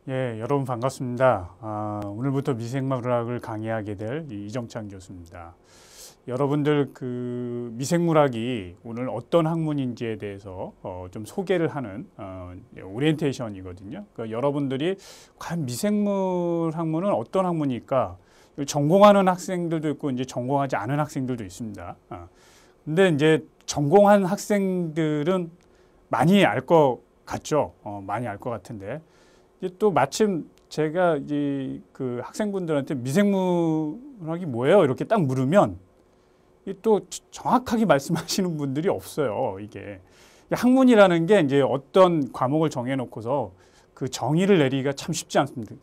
예, 여러분 반갑습니다. 오늘부터 미생물학을 강의하게 될 이정찬 교수입니다. 여러분들 그 미생물학이 오늘 어떤 학문인지에 대해서 좀 소개를 하는 오리엔테이션이거든요. 그러니까 여러분들이 과연 미생물 학문은 어떤 학문일까? 전공하는 학생들도 있고 이제 전공하지 않은 학생들도 있습니다. 근데 이제 전공한 학생들은 많이 알 것 같죠. 많이 알 것 같은데. 또 마침 제가 이제 그 학생분들한테 미생물학이 뭐예요? 이렇게 딱 물으면 또 정확하게 말씀하시는 분들이 없어요. 이게 학문이라는 게 이제 어떤 과목을 정해놓고서 그 정의를 내리기가 참 쉽지 않습니다.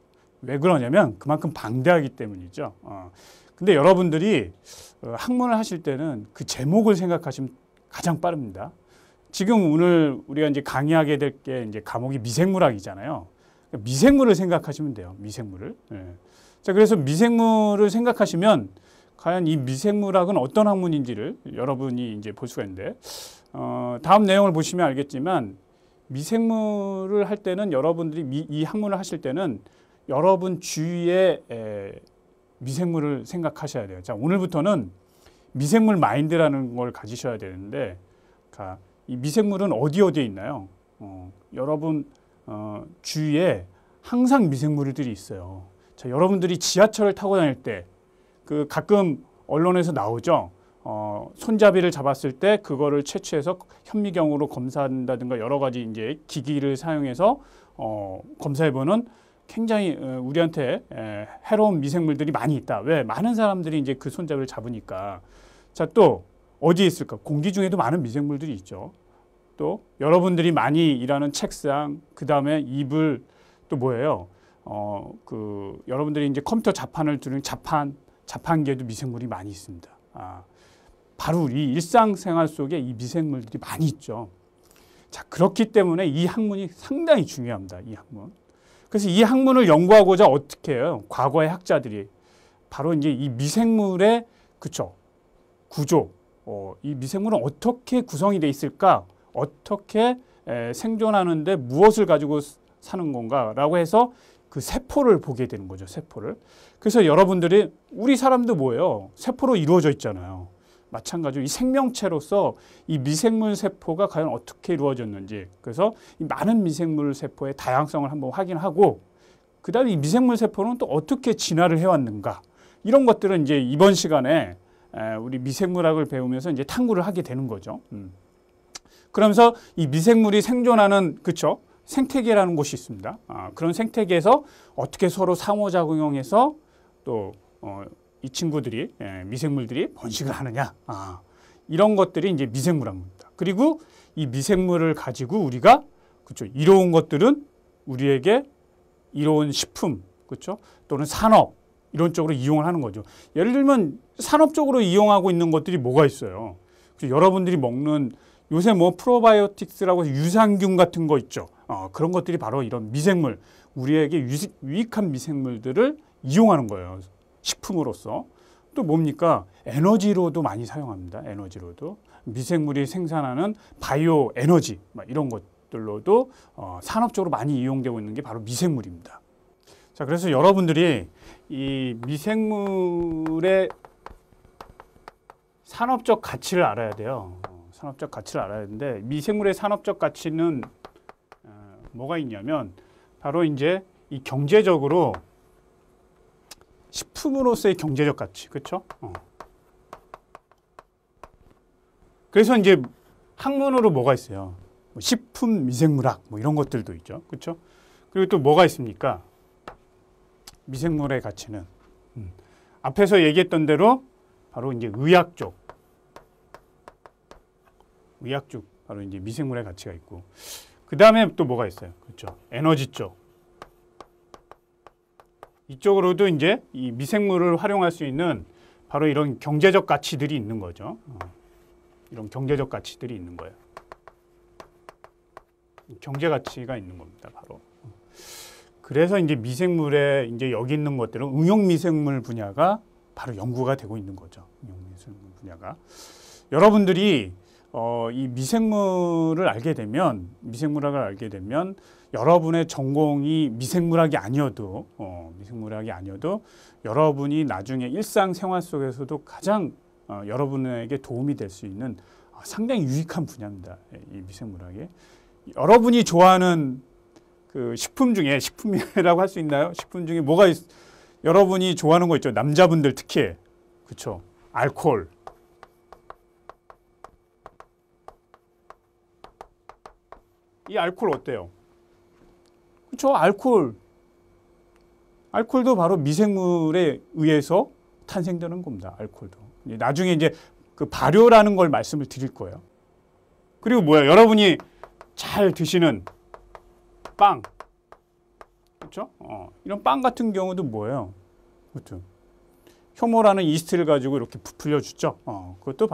왜 그러냐면 그만큼 방대하기 때문이죠. 근데 여러분들이 학문을 하실 때는 그 제목을 생각하시면 가장 빠릅니다. 지금 오늘 우리가 이제 강의하게 될 게 이제 과목이 미생물학이잖아요. 미생물을 생각하시면 돼요. 미생물을. 예. 자, 그래서 미생물을 생각하시면 과연 이 미생물학은 어떤 학문인지를 여러분이 이제 볼 수가 있는데, 다음 내용을 보시면 알겠지만 미생물을 할 때는 여러분들이 이 학문을 하실 때는 여러분 주위에 미생물을 생각하셔야 돼요. 자, 오늘부터는 미생물 마인드라는 걸 가지셔야 되는데, 이 미생물은 어디에 있나요? 여러분 주위에 항상 미생물들이 있어요. 자, 여러분들이 지하철을 타고 다닐 때 그 가끔 언론에서 나오죠. 손잡이를 잡았을 때 그거를 채취해서 현미경으로 검사한다든가 여러 가지 이제 기기를 사용해서 검사해보는 굉장히 우리한테 해로운 미생물들이 많이 있다. 왜? 많은 사람들이 이제 그 손잡이를 잡으니까. 자, 또 어디에 있을까? 공기 중에도 많은 미생물들이 있죠. 또 여러분들이 많이 일하는 책상, 그 다음에 이불, 또 뭐예요? 여러분들이 이제 컴퓨터 자판을 두는 자판기에도 미생물이 많이 있습니다. 바로 우리 일상생활 속에 이 미생물들이 많이 있죠. 자, 그렇기 때문에 이 학문이 상당히 중요합니다. 이 학문. 그래서 이 학문을 연구하고자 어떻게 해요? 과거의 학자들이 바로 이제 이 미생물의 구조, 이 미생물은 어떻게 구성이 돼 있을까? 어떻게 생존하는데 무엇을 가지고 사는 건가라고 해서 그 세포를 보게 되는 거죠. 세포를. 그래서 여러분들이 우리 사람도 뭐예요? 세포로 이루어져 있잖아요. 마찬가지로 이 생명체로서 이 미생물 세포가 과연 어떻게 이루어졌는지, 그래서 이 많은 미생물 세포의 다양성을 한번 확인하고, 그 다음에 이 미생물 세포는 또 어떻게 진화를 해왔는가, 이런 것들은 이제 이번 시간에 우리 미생물학을 배우면서 이제 탐구를 하게 되는 거죠. 그러면서 이 미생물이 생존하는 생태계라는 곳이 있습니다. 그런 생태계에서 어떻게 서로 상호작용해서 또 이 친구들이 미생물들이 번식을 하느냐, 이런 것들이 이제 미생물학입니다. 그리고 이 미생물을 가지고 우리가 이로운 것들은 우리에게 이로운 식품, 또는 산업 이런 쪽으로 이용을 하는 거죠. 예를 들면 산업적으로 이용하고 있는 것들이 뭐가 있어요? 여러분들이 먹는 요새 뭐 프로바이오틱스라고 해서 유산균 같은 거 있죠. 그런 것들이 바로 이런 미생물, 우리에게 유익한 미생물들을 이용하는 거예요. 식품으로서. 또 뭡니까? 에너지로도 많이 사용합니다. 에너지로도. 미생물이 생산하는 바이오 에너지, 이런 것들로도 산업적으로 많이 이용되고 있는 게 바로 미생물입니다. 자, 그래서 여러분들이 이 미생물의 산업적 가치를 알아야 돼요. 산업적 가치를 알아야 되는데, 미생물의 산업적 가치는 뭐가 있냐면 바로 이제 이 경제적으로 식품으로서의 경제적 가치, 그렇죠? 그래서 이제 학문으로 뭐가 있어요? 식품 미생물학 이런 것들도 있죠, 그렇죠? 그리고 또 뭐가 있습니까? 미생물의 가치는 앞에서 얘기했던 대로 바로 이제 의학 쪽 바로 이제 미생물의 가치가 있고, 그 다음에 또 뭐가 있어요? 그렇죠? 에너지 쪽. 이쪽으로도 이제 이 미생물을 활용할 수 있는 바로 이런 경제적 가치들이 있는 거죠. 이런 경제적 가치들이 있는 거예요. 경제 가치가 있는 겁니다, 바로. 그래서 이제 미생물에 이제 여기 있는 것들은 응용 미생물 분야가 바로 연구가 되고 있는 거죠. 응용 미생물 분야가. 여러분들이 이 미생물을 알게 되면, 미생물학을 알게 되면 여러분의 전공이 미생물학이 아니어도 여러분이 나중에 일상생활 속에서도 가장 여러분에게 도움이 될 수 있는 상당히 유익한 분야입니다. 이 미생물학이. 여러분이 좋아하는 그 식품 중에, 식품이라고 할 수 있나요? 식품 중에 여러분이 좋아하는 거 있죠. 남자분들 특히. 그렇죠. 알코올. 이 알코올 어때요? 그렇죠. 알코올도 바로 미생물에 의해서 탄생되는 겁니다. 알코올도. 나중에 이제 그 발효라는 걸 말씀을 드릴 거예요. 그리고 뭐예요? 여러분이 잘 드시는 빵. 그렇죠? 이런 빵 같은 경우도 뭐예요? 그렇죠. 효모라는 이스트를 가지고 이렇게 부풀려 주죠. 그것도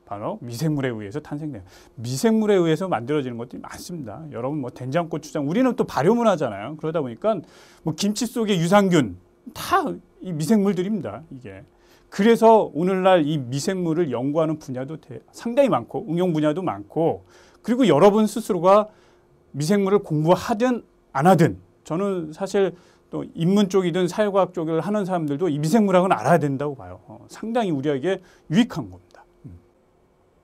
바로 미생물에 의해서 탄생돼요. 미생물에 의해서 만들어지는 것들이 많습니다. 여러분 뭐 된장고추장, 우리는 또 발효 문화잖아요. 그러다 보니까 뭐 김치 속의 유산균 다 이 미생물들입니다. 이게. 그래서 오늘날 이 미생물을 연구하는 분야도 상당히 많고 응용 분야도 많고, 그리고 여러분 스스로가 미생물을 공부하든 안 하든, 저는 사실 또 인문 쪽이든 사회과학 쪽을 하는 사람들도 이 미생물학은 알아야 된다고 봐요. 상당히 우리에게 유익한 겁니다.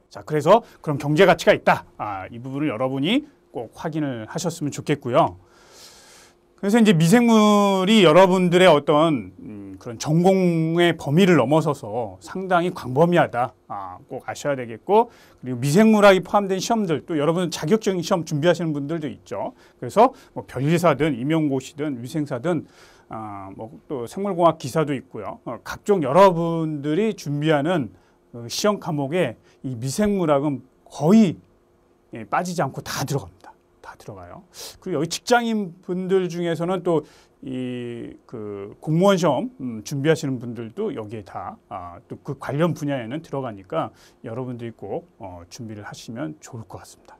자, 그래서 그런 경제 가치가 있다. 이 부분을 여러분이 꼭 확인을 하셨으면 좋겠고요. 그래서 이제 미생물이 여러분들의 어떤 그런 전공의 범위를 넘어서서 상당히 광범위하다. 꼭 아셔야 되겠고, 그리고 미생물학이 포함된 시험들, 또 여러분 자격증 시험 준비하시는 분들도 있죠. 그래서 뭐 변리사든 임용고시든 위생사든 뭐 또 생물공학 기사도 있고요. 각종 여러분들이 준비하는 시험 과목에 이 미생물학은 거의 빠지지 않고 다 들어갑니다. 다 들어가요. 그리고 여기 직장인 분들 중에서는 또 그 공무원 시험 준비하시는 분들도 여기에 다 또 그 관련 분야에는 들어가니까 여러분들이 꼭 준비를 하시면 좋을 것 같습니다.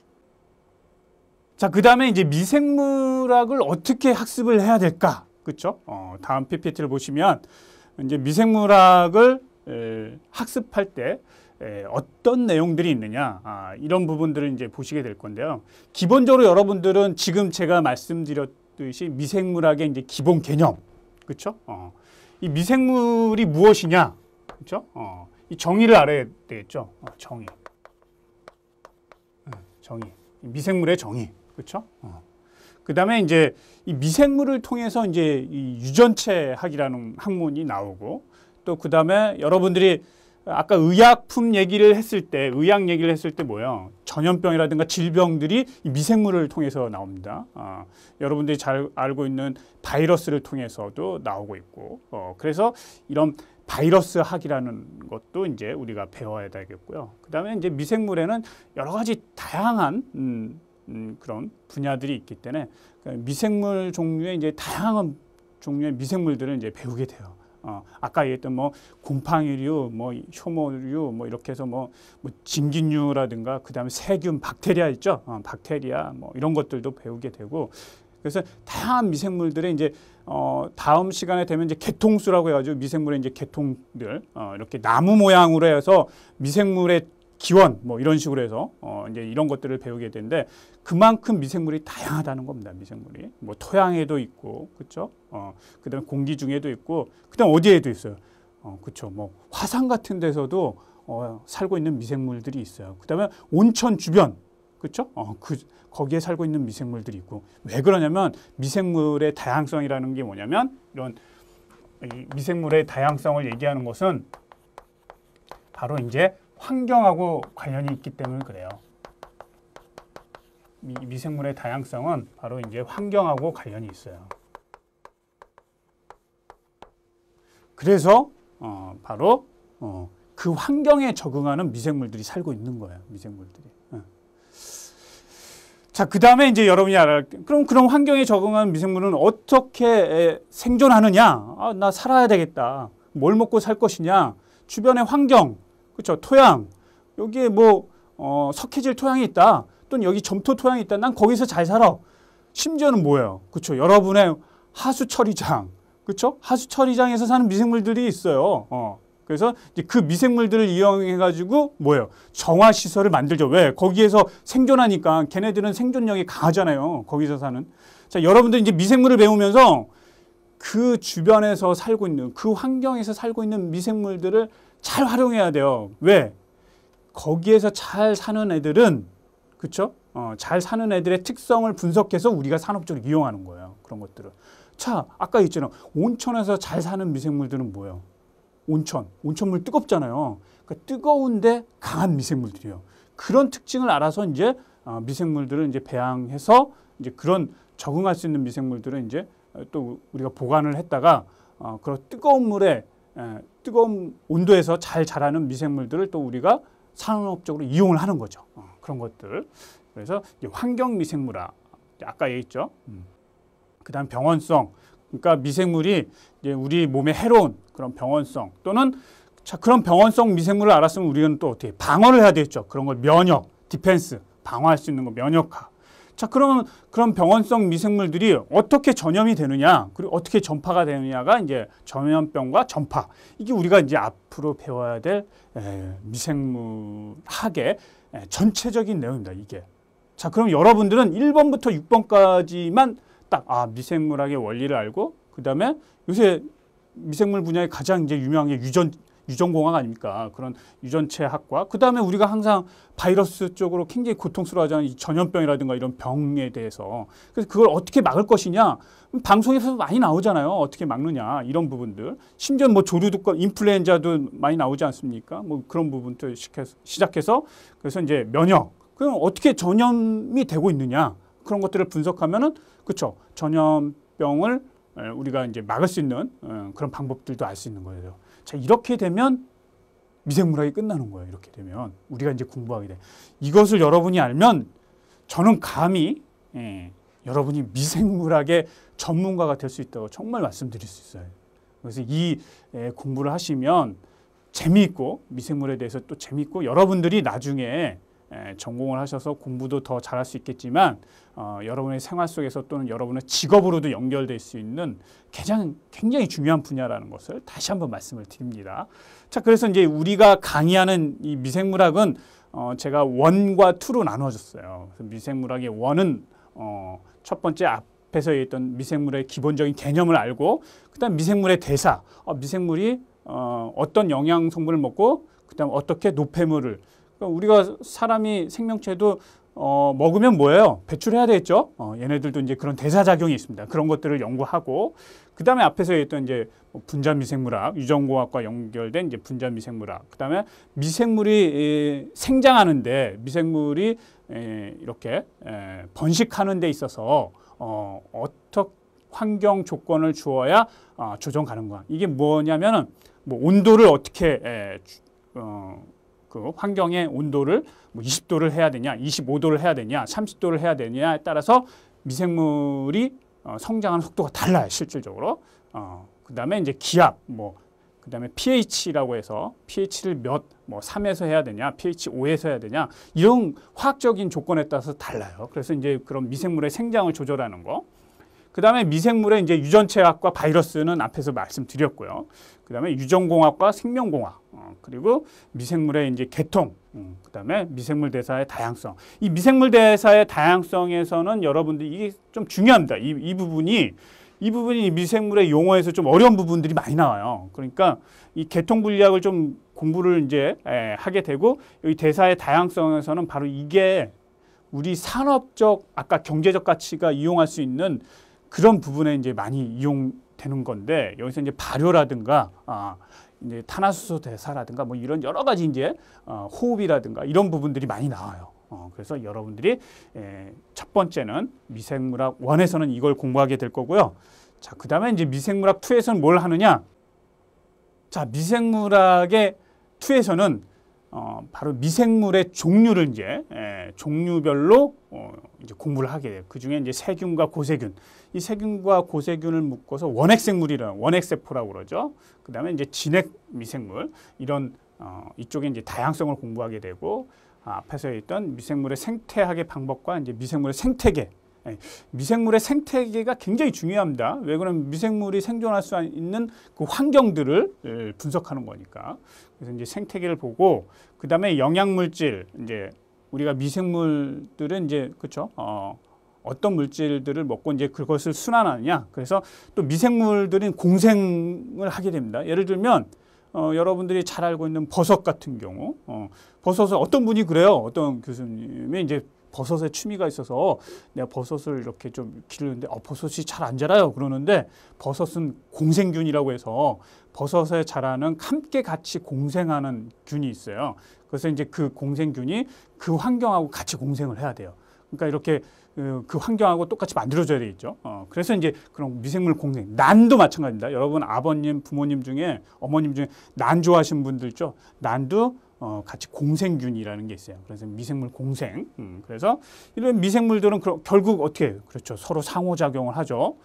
자, 그 다음에 이제 미생물학을 어떻게 학습을 해야 될까? 그렇죠? 다음 PPT를 보시면 이제 미생물학을 학습할 때 어떤 내용들이 있느냐, 이런 부분들을 이제 보시게 될 건데요. 기본적으로 여러분들은 지금 제가 말씀드렸듯이 미생물학의 이제 기본 개념, 그렇죠? 이 미생물이 무엇이냐, 그렇죠? 이 정의를 알아야 되겠죠. 정의, 미생물의 정의, 그렇죠? 그 다음에 이제 이 미생물을 통해서 이제 이 유전체학이라는 학문이 나오고, 또 그 다음에 여러분들이 아까 의약품 얘기를 했을 때, 의학 얘기를 했을 때 뭐예요? 전염병이라든가 질병들이 이 미생물을 통해서 나옵니다. 여러분들이 잘 알고 있는 바이러스를 통해서도 나오고 있고, 그래서 이런 바이러스 학이라는 것도 이제 우리가 배워야 되겠고요. 그 다음에 이제 미생물에는 여러 가지 다양한 그런 분야들이 있기 때문에 미생물 종류의 이제 다양한 종류의 미생물들을 이제 배우게 돼요. 아까 얘기했던 뭐 곰팡이류, 뭐 효모류, 뭐 이렇게 해서 뭐 진균류라든가 그다음에 세균, 박테리아 있죠. 박테리아 뭐 이런 것들도 배우게 되고, 그래서 다양한 미생물들의 이제 다음 시간에 되면 이제 개통수라고 해가지고 미생물의 이제 개통들 이렇게 나무 모양으로 해서 미생물의 기원 뭐 이런 식으로 해서 이제 이런 것들을 배우게 되는데, 그만큼 미생물이 다양하다는 겁니다. 미생물이 뭐 토양에도 있고, 그렇죠? 그다음에 공기 중에도 있고, 그다음 어디에도 있어요. 그렇죠? 뭐 화산 같은 데서도 살고 있는 미생물들이 있어요. 그다음에 온천 주변, 그렇죠? 거기에 살고 있는 미생물들이 있고, 왜 그러냐면 미생물의 다양성이라는 게 뭐냐면, 이런 이 미생물의 다양성을 얘기하는 것은 바로 이제 환경하고 관련이 있기 때문에 그래요. 미생물의 다양성은 바로 이제 환경하고 관련이 있어요. 그래서 바로 그 환경에 적응하는 미생물들이 살고 있는 거예요. 미생물들이. 자, 그 다음에 이제 여러분이 알아야 그럼 그런 환경에 적응하는 미생물은 어떻게 생존하느냐? 나 살아야 되겠다. 뭘 먹고 살 것이냐? 주변의 환경, 그렇죠? 토양, 여기에 뭐 석회질 토양이 있다. 또는 여기 점토 토양이 있다. 난 거기서 잘 살아. 심지어는 뭐예요? 그렇죠? 여러분의 하수 처리장, 그렇죠? 하수 처리장에서 사는 미생물들이 있어요. 그래서 이제 그 미생물들을 이용해 가지고 뭐예요? 정화 시설을 만들죠. 왜? 거기에서 생존하니까 걔네들은 생존력이 강하잖아요. 거기서 사는. 자, 여러분들 이제 미생물을 배우면서 그 주변에서 살고 있는 그 환경에서 살고 있는 미생물들을 잘 활용해야 돼요. 왜? 거기에서 잘 사는 애들은 그렇죠? 잘 사는 애들의 특성을 분석해서 우리가 산업적으로 이용하는 거예요. 그런 것들을. 자, 아까 있잖아요. 온천에서 잘 사는 미생물들은 뭐예요? 온천물 뜨겁잖아요. 그러니까 뜨거운데 강한 미생물들이에요. 그런 특징을 알아서 이제 미생물들을 이제 배양해서 이제 그런 적응할 수 있는 미생물들은 이제 또 우리가 보관을 했다가 그런 뜨거운 물에 뜨거운 온도에서 잘 자라는 미생물들을 또 우리가 산업적으로 이용을 하는 거죠. 그런 것들. 그래서 이제 환경 미생물학 아까 얘기했죠. 그다음 병원성. 그러니까 미생물이 이제 우리 몸에 해로운 그런 병원성 또는 자, 그런 병원성 미생물을 알았으면 우리는 또 어떻게 방어를 해야 되겠죠. 그런 걸 면역, 디펜스, 방어할 수 있는 거 면역학. 자, 그러면 그런 병원성 미생물들이 어떻게 전염이 되느냐, 그리고 어떻게 전파가 되느냐가 이제 전염병과 전파. 이게 우리가 이제 앞으로 배워야 될 미생물학의 전체적인 내용입니다. 이게. 자, 그럼 여러분들은 1번부터 6번까지만 딱 미생물학의 원리를 알고 그다음에 요새 미생물 분야에 가장 이제 유명한 게 유전공학 아닙니까? 그런 유전체학과 그다음에 우리가 항상 바이러스 쪽으로 굉장히 고통스러워하잖아요. 이 전염병이라든가 이런 병에 대해서. 그래서 그걸 어떻게 막을 것이냐? 방송에서 많이 나오잖아요. 어떻게 막느냐 이런 부분들. 심지어 뭐 조류도 인플루엔자도 많이 나오지 않습니까? 뭐 그런 부분도 시작해서 그래서 이제 면역. 그럼 어떻게 전염이 되고 있느냐? 그런 것들을 분석하면은 그렇죠. 전염병을 우리가 이제 막을 수 있는 그런 방법들도 알 수 있는 거예요. 자, 이렇게 되면 미생물학이 끝나는 거예요. 이렇게 되면 우리가 이제 공부하게 돼. 이것을 여러분이 알면 저는 감히 여러분이 미생물학의 전문가가 될 수 있다고 정말 말씀드릴 수 있어요. 그래서 이 공부를 하시면 재미있고 미생물에 대해서 또 재미있고 여러분들이 나중에 전공을 하셔서 공부도 더 잘할 수 있겠지만 여러분의 생활 속에서 또는 여러분의 직업으로도 연결될 수 있는 굉장히 중요한 분야라는 것을 다시 한번 말씀을 드립니다. 자, 그래서 이제 우리가 강의하는 이 미생물학은 제가 1과 2로 나눠졌어요. 그래서 미생물학의 1은 첫 번째 앞에서 얘기했던 미생물의 기본적인 개념을 알고 그다음 미생물의 대사, 미생물이 어떤 영양 성분을 먹고 그다음 어떻게 노폐물을 그러니까 우리가 사람이 생명체도 먹으면 뭐예요? 배출해야 되겠죠. 얘네들도 이제 그런 대사작용이 있습니다. 그런 것들을 연구하고 그다음에 앞에서 얘기했던 이제 분자미생물학, 유전공학과 연결된 이제 분자미생물학. 그다음에 미생물이 생장하는데 미생물이 이렇게 번식하는 데 있어서 어떻게 환경 조건을 주어야 조정 가능한가? 이게 뭐냐면은 뭐 온도를 어떻게 그 환경의 온도를 뭐 20도를 해야 되냐, 25도를 해야 되냐, 30도를 해야 되냐에 따라서 미생물이 성장하는 속도가 달라요, 실질적으로. 그다음에 이제 기압, 그다음에 pH라고 해서 pH를 뭐 3에서 해야 되냐, pH 5에서 해야 되냐, 이런 화학적인 조건에 따라서 달라요. 그래서 이제 그런 미생물의 생장을 조절하는 거. 그다음에 미생물의 이제 유전체학과 바이러스는 앞에서 말씀드렸고요. 그다음에 유전공학과 생명공학, 그리고 미생물의 이제 계통, 그다음에 미생물 대사의 다양성. 이 미생물 대사의 다양성에서는 여러분들 이게 좀 중요합니다. 이 부분이 미생물의 용어에서 좀 어려운 부분들이 많이 나와요. 그러니까 이 계통 분리학을 좀 공부를 이제 하게 되고 여기 대사의 다양성에서는 바로 이게 우리 산업적 아까 경제적 가치가 이용할 수 있는 그런 부분에 이제 많이 이용되는 건데 여기서 이제 발효라든가 이제 탄화수소 대사라든가 뭐 이런 여러 가지 이제 호흡이라든가 이런 부분들이 많이 나와요. 그래서 여러분들이 첫 번째는 미생물학 1에서는 이걸 공부하게 될 거고요. 자, 그다음에 이제 미생물학 2에서는 뭘 하느냐? 자, 미생물학의 2에서는 바로 미생물의 종류를 이제 종류별로 이제 공부를 하게 돼요. 그 중에 이제 세균과 고세균, 이 세균과 고세균을 묶어서 원핵생물이라는 원핵세포라고 그러죠. 그다음에 이제 진핵 미생물 이런 이쪽에 이제 다양성을 공부하게 되고 앞에서 있던 미생물의 생태학의 방법과 이제 미생물의 생태계 예, 미생물의 생태계가 굉장히 중요합니다. 왜 그러면 미생물이 생존할 수 있는 그 환경들을 분석하는 거니까. 그래서 이제 생태계를 보고 그 다음에 영양물질 이제 우리가 미생물들은 이제 그렇죠. 어떤 물질들을 먹고 이제 그것을 순환하느냐. 그래서 또 미생물들은 공생을 하게 됩니다. 예를 들면 여러분들이 잘 알고 있는 버섯 같은 경우, 버섯을 어떤 분이 그래요. 어떤 교수님이 이제 버섯에 취미가 있어서 내가 버섯을 이렇게 좀 기르는데 버섯이 잘 안 자라요. 그러는데 버섯은 공생균이라고 해서 버섯에 자라는 함께 같이 공생하는 균이 있어요. 그래서 이제 그 공생균이 그 환경하고 같이 공생을 해야 돼요. 그러니까 이렇게 그 환경하고 똑같이 만들어져야 되겠죠. 그래서 이제 그런 미생물 공생, 난도 마찬가지입니다. 여러분 아버님, 부모님 중에 어머님 중에 난 좋아하시는 분들 있죠. 난도 같이 공생균이라는 게 있어요. 그래서 미생물 공생. 그래서 이런 미생물들은 결국 어떻게 해요? 그렇죠. 서로 상호작용을 하죠.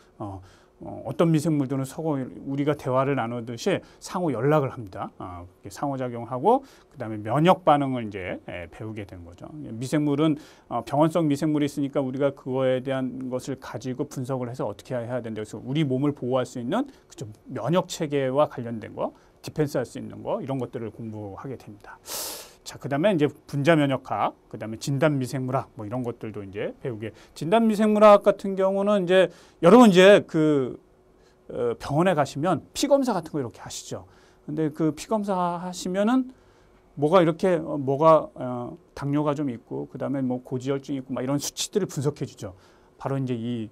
어떤 미생물들은 서로 우리가 대화를 나누듯이 상호 연락을 합니다. 상호작용하고 그다음에 면역 반응을 이제 배우게 된 거죠. 미생물은 병원성 미생물이 있으니까 우리가 그거에 대한 것을 가지고 분석을 해서 어떻게 해야 된다. 그래서 우리 몸을 보호할 수 있는 그죠 면역 체계와 관련된 거, 디펜스할 수 있는 거 이런 것들을 공부하게 됩니다. 자, 그다음에 이제 분자 면역학, 그다음에 진단 미생물학 뭐 이런 것들도 이제 배우게. 진단 미생물학 같은 경우는 이제 여러분 이제 그 병원에 가시면 피 검사 같은 거 이렇게 하시죠. 근데 그 피 검사 하시면은 뭐가 이렇게 뭐가 당뇨가 좀 있고 그다음에 뭐 고지혈증 있고 막 이런 수치들을 분석해 주죠. 바로 이제 이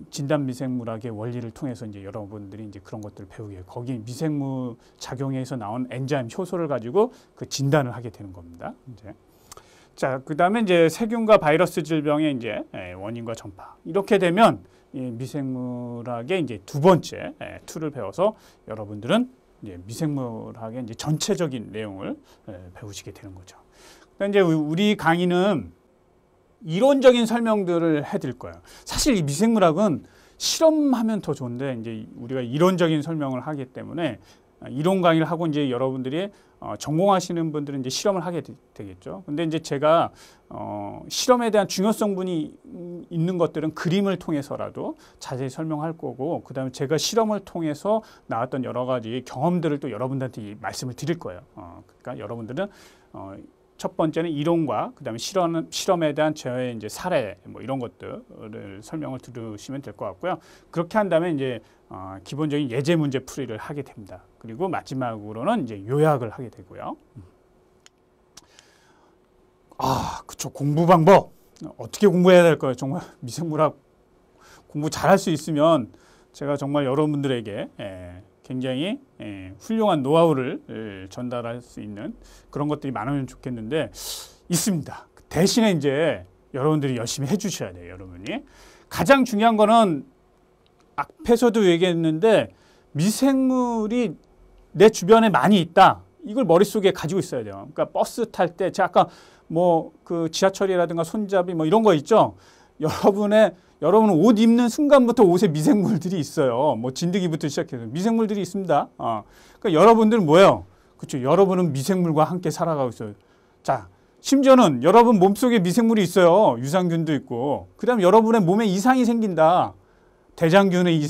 진단 미생물학의 원리를 통해서 이제 여러분들이 이제 그런 것들을 배우게. 거기 미생물 작용에서 나온 엔자임 효소를 가지고 그 진단을 하게 되는 겁니다. 이제 자, 그다음에 이제 세균과 바이러스 질병의 이제 원인과 전파. 이렇게 되면 이 미생물학의 이제 두 번째 툴을 배워서 여러분들은 이제 미생물학의 이제 전체적인 내용을 배우시게 되는 거죠. 그러니까 이제 우리 강의는 이론적인 설명들을 해드릴 거예요. 사실 이 미생물학은 실험하면 더 좋은데 이제 우리가 이론적인 설명을 하기 때문에 이론 강의를 하고 이제 여러분들이 전공하시는 분들은 이제 실험을 하게 되겠죠. 근데 이제 제가 실험에 대한 중요성분이 있는 것들은 그림을 통해서라도 자세히 설명할 거고, 그다음에 제가 실험을 통해서 나왔던 여러 가지 경험들을 또 여러분들한테 말씀을 드릴 거예요. 그러니까 여러분들은 첫 번째는 이론과 그다음에 실험에 대한 저의 이제 사례 뭐 이런 것들을 설명을 들으시면 될 것 같고요. 그렇게 한다면 이제 기본적인 예제 문제 풀이를 하게 됩니다. 그리고 마지막으로는 이제 요약을 하게 되고요. 그쵸. 공부 방법 어떻게 공부해야 될까요? 정말 미생물학 공부 잘할 수 있으면 제가 정말 여러분들에게 굉장히 훌륭한 노하우를 전달할 수 있는 그런 것들이 많으면 좋겠는데 있습니다. 대신에 이제 여러분들이 열심히 해주셔야 돼요. 여러분이 가장 중요한 거는 앞에서도 얘기했는데 미생물이 내 주변에 많이 있다. 이걸 머릿속에 가지고 있어야 돼요. 그러니까 버스 탈 때 제가 아까 뭐 그 지하철이라든가 손잡이 뭐 이런 거 있죠. 여러분 옷 입는 순간부터 옷에 미생물들이 있어요. 뭐 진드기부터 시작해서 미생물들이 있습니다. 그러니까 여러분들은 뭐예요? 그렇죠. 여러분은 미생물과 함께 살아가고 있어요. 자, 심지어는 여러분 몸속에 미생물이 있어요. 유산균도 있고. 그다음 여러분의 몸에 이상이 생긴다. 대장균의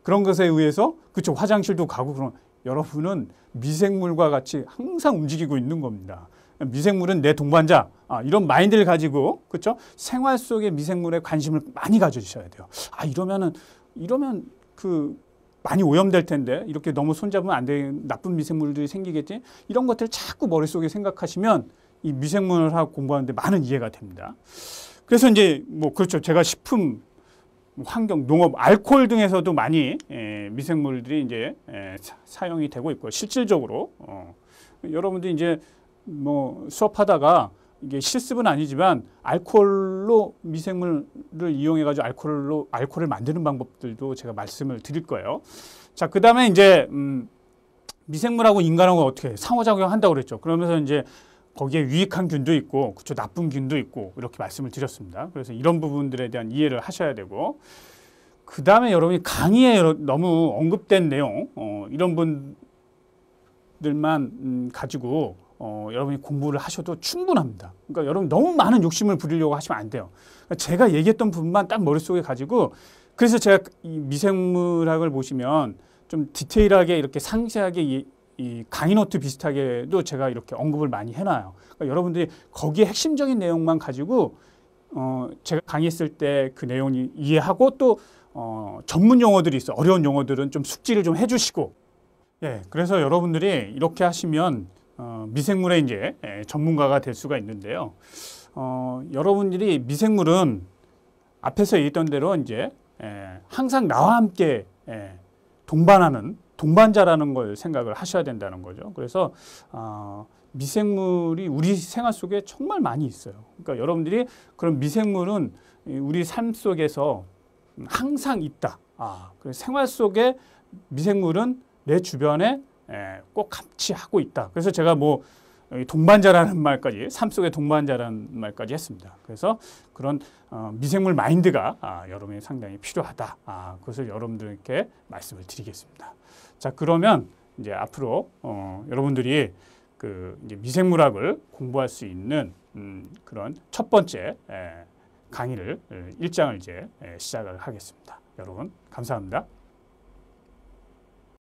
그런 것에 의해서 그렇죠. 화장실도 가고 그런 여러분은 미생물과 같이 항상 움직이고 있는 겁니다. 미생물은 내 동반자 이런 마인드를 가지고 그렇죠? 생활 속의 미생물에 관심을 많이 가져주셔야 돼요. 이러면 그 많이 오염될 텐데 이렇게 너무 손잡으면 안 되는 나쁜 미생물들이 생기겠지. 이런 것들 자꾸 머릿속에 생각하시면 이 미생물학 공부하는데 많은 이해가 됩니다. 그래서 이제 뭐 그렇죠. 제가 식품, 환경, 농업, 알코올 등에서도 많이 미생물들이 이제 사용이 되고 있고 실질적으로 여러분들이 이제 뭐 수업하다가 이게 실습은 아니지만 알코올로 미생물을 이용해 가지고 알코올을 만드는 방법들도 제가 말씀을 드릴 거예요. 자, 그다음에 이제 미생물하고 인간하고 어떻게 상호작용 한다고 그랬죠. 그러면서 이제 거기에 유익한 균도 있고 그쵸, 나쁜 균도 있고 이렇게 말씀을 드렸습니다. 그래서 이런 부분들에 대한 이해를 하셔야 되고, 그다음에 여러분이 강의에 너무 언급된 내용 이런 분들만 가지고 여러분이 공부를 하셔도 충분합니다. 그러니까 여러분 너무 많은 욕심을 부리려고 하시면 안 돼요. 그러니까 제가 얘기했던 부분만 딱 머릿속에 가지고, 그래서 제가 이 미생물학을 보시면 좀 디테일하게 이렇게 상세하게 이 강의 노트 비슷하게도 제가 이렇게 언급을 많이 해놔요. 그러니까 여러분들이 거기에 핵심적인 내용만 가지고 제가 강의했을 때 그 내용을 이해하고 또 전문 용어들이 있어. 어려운 용어들은 좀 숙지를 좀 해주시고. 예, 그래서 여러분들이 이렇게 하시면 미생물의 이제 전문가가 될 수가 있는데요. 여러분들이 미생물은 앞에서 얘기했던 대로 이제 항상 나와 함께 동반하는 동반자라는 걸 생각을 하셔야 된다는 거죠. 그래서 미생물이 우리 생활 속에 정말 많이 있어요. 그러니까 여러분들이 그런 미생물은 우리 삶 속에서 항상 있다. 그래서 생활 속에 미생물은 내 주변에 꼭 같이 하고 있다. 그래서 제가 뭐 동반자라는 말까지, 삶 속의 동반자라는 말까지 했습니다. 그래서 그런 미생물 마인드가 여러분이 상당히 필요하다. 그것을 여러분들께 말씀을 드리겠습니다. 자, 그러면 이제 앞으로 여러분들이 그 이제 미생물학을 공부할 수 있는 그런 첫 번째 강의를 1장을 이제 시작을 하겠습니다. 여러분 감사합니다.